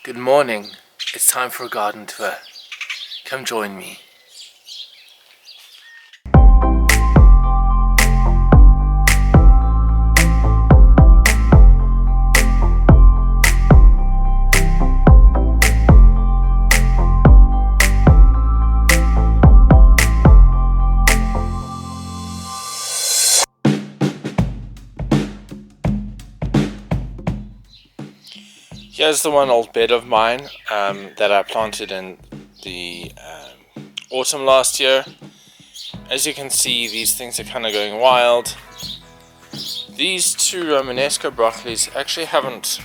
Good morning. It's time for a garden tour. Come join me. Here's the one old bed of mine that I planted in the autumn last year. As you can see, these things are kind of going wild. These two Romanesco broccolis actually haven't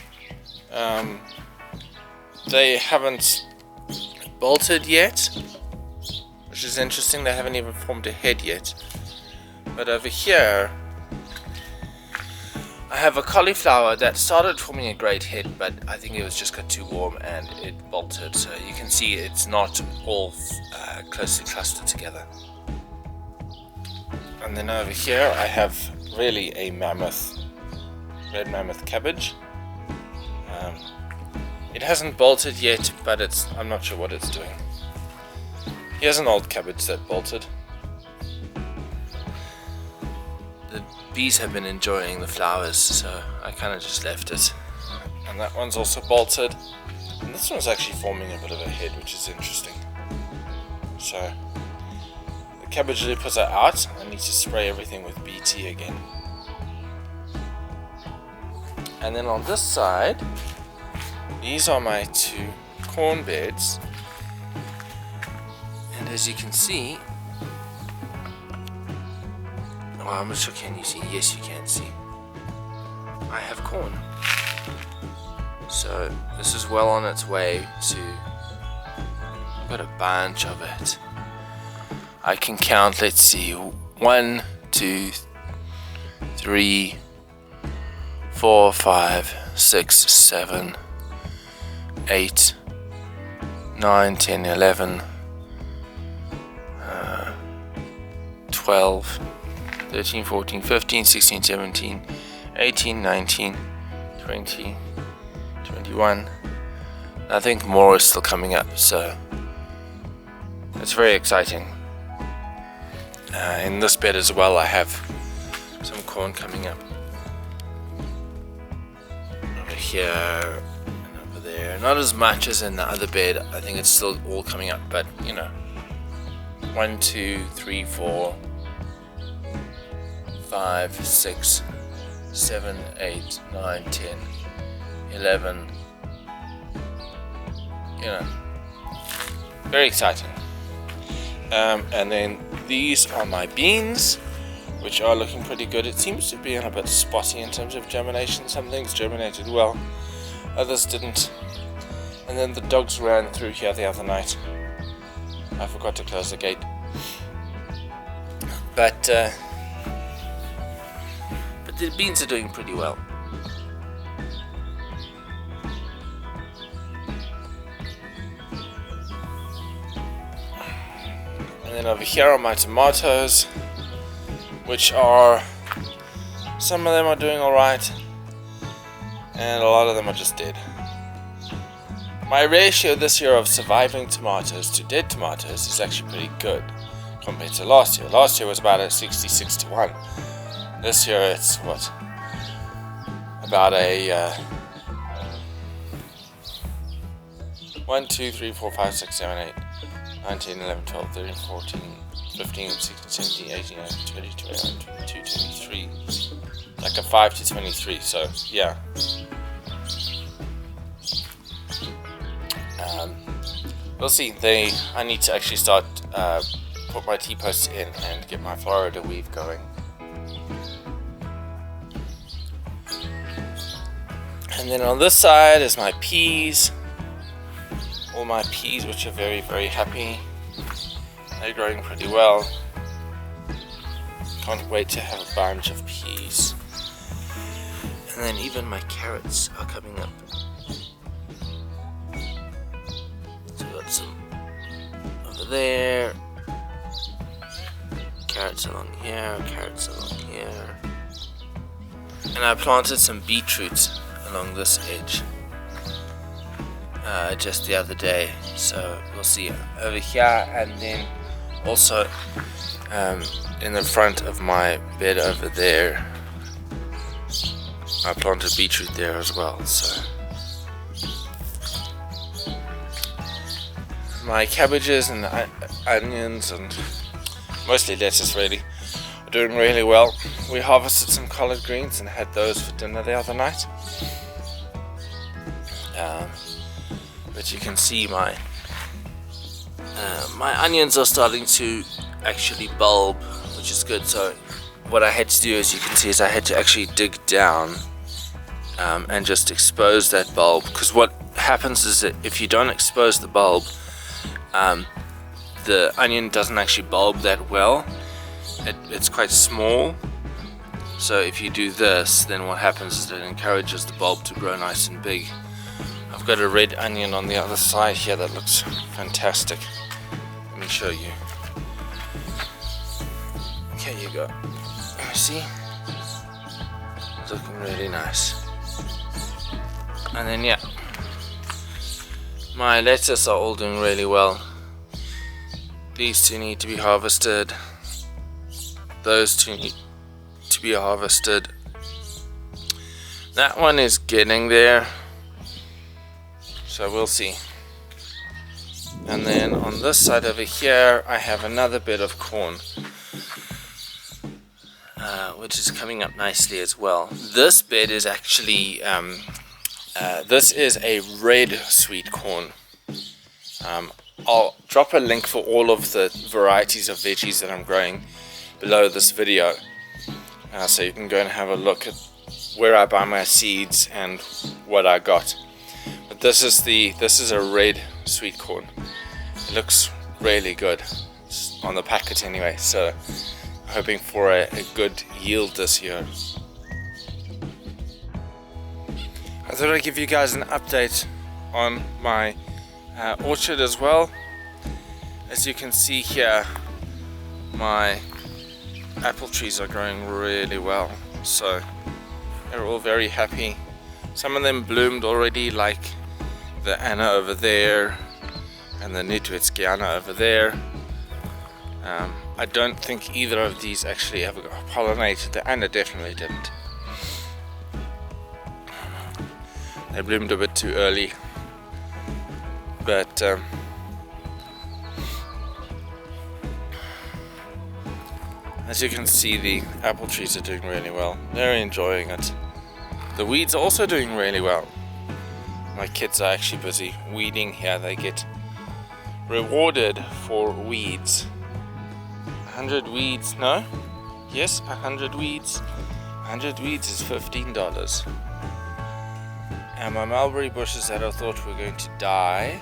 bolted yet, which is interesting. They haven't even formed a head yet. But over here I have a cauliflower that started forming a great head, but I think it was just got too warm and it bolted. So you can see it's not all closely clustered together. And then over here I have really a red mammoth cabbage. It hasn't bolted yet, but I'm not sure what it's doing. Here's an old cabbage that bolted. The bees have been enjoying the flowers, so I kind of just left it. And that one's also bolted. And this one's actually forming a bit of a head, which is interesting. So the cabbage leaves are out. I need to spray everything with BT again. And then on this side, these are my two corn beds. And as you can see, I'm not sure, can you see? Yes, you can see. I have corn. So this is well on its way to... I've got a bunch of it. I can count, let's see, 1, 2, 3, 4, 5, 6, 7, 8, 9, 10, 11, 12, 13, 14, 15, 16, 17, 18, 19, 20, 21. I think more is still coming up, so it's very exciting. In this bed as well, I have some corn coming up. Over here and over there. Not as much as in the other bed. I think it's still all coming up, but you know. 1, 2, 3, 4, 5, 6, 7, 8, 9, 10, 11. You know, very exciting. And then these are my beans, which are looking pretty good. It seems to be a bit spotty in terms of germination. Some things germinated well, others didn't. And then the dogs ran through here the other night. I forgot to close the gate. But the beans are doing pretty well. And then over here are my tomatoes, which are, some of them are doing alright, and a lot of them are just dead. My ratio this year of surviving tomatoes to dead tomatoes is actually pretty good compared to last year. Last year was about a 66 to 1. This year it's what? About a 1, 2, 3, 4, 5, 6, 7, 8, 9, 10, 11, 12, 13, 14, 15, 16, 17, 18, 19, 20, 21, 22, 23. Like a 5 to 23, so yeah. We'll see. I need to actually start put my T-posts in and get my Florida weave going. And then on this side is my peas. All my peas, which are very, very happy. They're growing pretty well. Can't wait to have a bunch of peas. And then even my carrots are coming up. So we've got some over there. Carrots along here, carrots along here. And I planted some beetroots along this edge. just the other day, so we'll see over here, and then also in the front of my bed over there I planted beetroot there as well. So my cabbages and onions and mostly lettuce really are doing really well. We harvested some collard greens and had those for dinner the other night. But you can see my onions are starting to actually bulb, which is good. So what I had to do, as you can see, is I had to actually dig down and just expose that bulb, because what happens is that if you don't expose the bulb, the onion doesn't actually bulb that well. It's quite small. So if you do this, then what happens is that it encourages the bulb to grow nice and big. I've got a red onion on the other side here that looks fantastic. Let me show you. Okay, you go. See? It's looking really nice. And then yeah, my lettuce are all doing really well. These two need to be harvested. Those two need to be harvested. That one is getting there, so we'll see. And then on this side over here I have another bed of corn, which is coming up nicely as well. This bed is actually this is a red sweet corn. I'll drop a link for all of the varieties of veggies that I'm growing below this video, so you can go and have a look at where I buy my seeds and what I got. But this is a red sweet corn. It looks really good on the packet anyway, so hoping for a good yield this year. I thought I'd give you guys an update on my orchard as well. As you can see here, my apple trees are growing really well, so they're all very happy. Some of them bloomed already, like the Anna over there and the Nitwitskiana over there. I don't think either of these actually ever got pollinated. The Anna definitely didn't. They bloomed a bit too early, but as you can see, the apple trees are doing really well. They're enjoying it. The weeds are also doing really well. My kids are actually busy weeding here. They get rewarded for weeds. 100 weeds, no? Yes, 100 weeds. 100 weeds is $15. And my mulberry bushes that I thought were going to die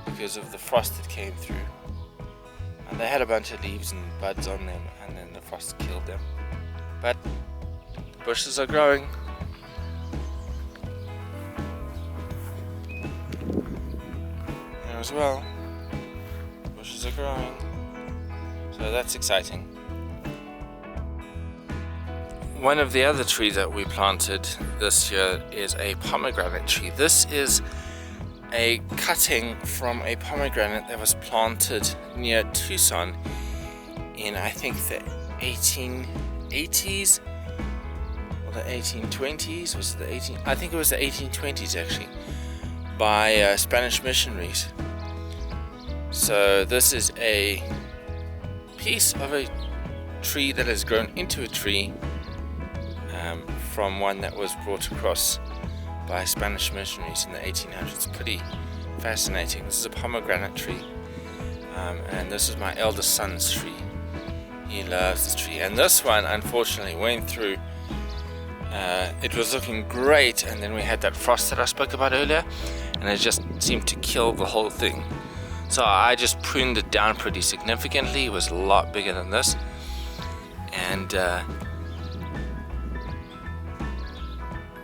because of the frost that came through, and they had a bunch of leaves and buds on them, and then the frost killed them. But the bushes are growing. There as well, bushes are growing, so that's exciting. One of the other trees that we planted this year is a pomegranate tree. This is a cutting from a pomegranate that was planted near Tucson in, I think, the 1880s or the 1820s. Was it the 18? I think it was the 1820s actually, by Spanish missionaries. So this is a piece of a tree that has grown into a tree from one that was brought across by Spanish missionaries in the 1800s. Pretty fascinating. This is a pomegranate tree, and this is my eldest son's tree. He loves this tree, and this one unfortunately went through. It was looking great, and then we had that frost that I spoke about earlier, and it just seemed to kill the whole thing. So I just pruned it down pretty significantly. It was a lot bigger than this, and I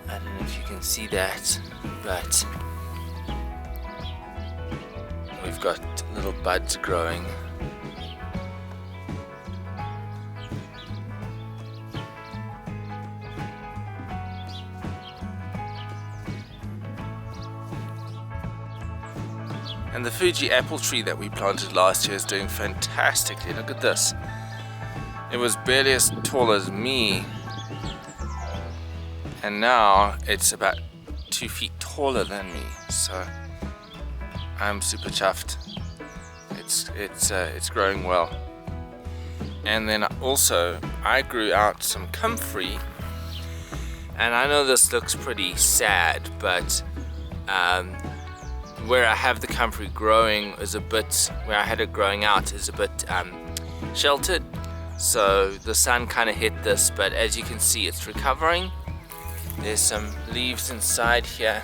don't know if you can see that, but we've got little buds growing. And the Fuji apple tree that we planted last year is doing fantastically. Look at this. It was barely as tall as me, and now it's about 2 feet taller than me. So I'm super chuffed. It's growing well. And then also I grew out some comfrey, and I know this looks pretty sad, but where I have the comfrey growing is a bit, where I had it growing out is a bit sheltered, so the sun kind of hit this, but as you can see it's recovering. There's some leaves inside here.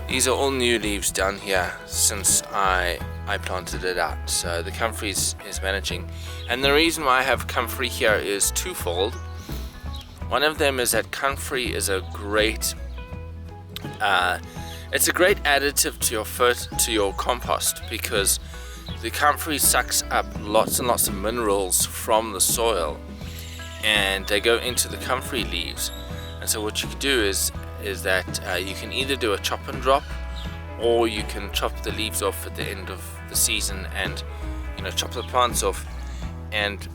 These are all new leaves down here since I planted it out, so the comfrey is managing. And the reason why I have comfrey here is twofold. One of them is that comfrey is a great it's a great additive to your compost, because the comfrey sucks up lots and lots of minerals from the soil, and they go into the comfrey leaves. And so what you can do is that you can either do a chop and drop, or you can chop the leaves off at the end of the season, and chop the plants off and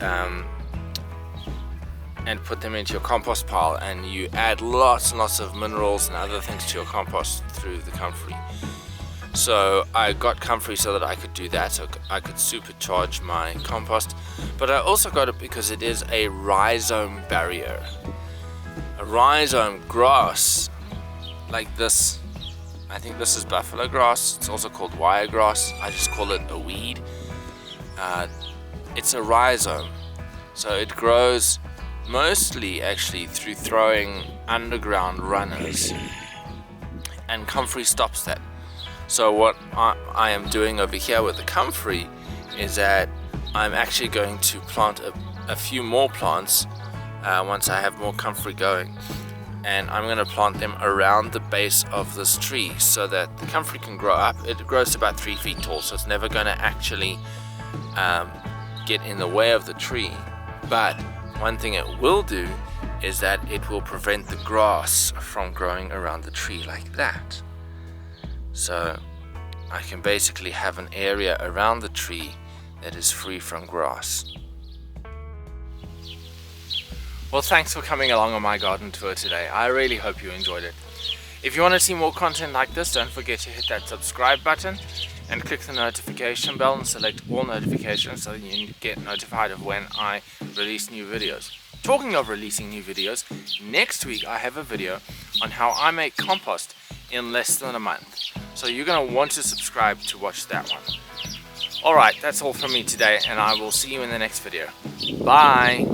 put them into your compost pile, and you add lots and lots of minerals and other things to your compost through the comfrey. So I got comfrey so that I could do that, so I could supercharge my compost. But I also got it because it is a rhizome barrier. A rhizome grass like this, I think this is buffalo grass, it's also called wiregrass, I just call it a weed. It's a rhizome, so it grows mostly actually through throwing underground runners, and comfrey stops that. So what I am doing over here with the comfrey is that I'm actually going to plant a few more plants once I have more comfrey going, and I'm going to plant them around the base of this tree so that the comfrey can grow up. It grows to about 3 feet tall, so it's never going to actually get in the way of the tree. But one thing it will do is that it will prevent the grass from growing around the tree like that. So I can basically have an area around the tree that is free from grass. Well, thanks for coming along on my garden tour today. I really hope you enjoyed it. If you want to see more content like this, don't forget to hit that subscribe button and click the notification bell and select all notifications so that you get notified of when I release new videos. Talking of releasing new videos, next week I have a video on how I make compost in less than a month. So you're going to want to subscribe to watch that one. Alright, that's all from me today, and I will see you in the next video. Bye!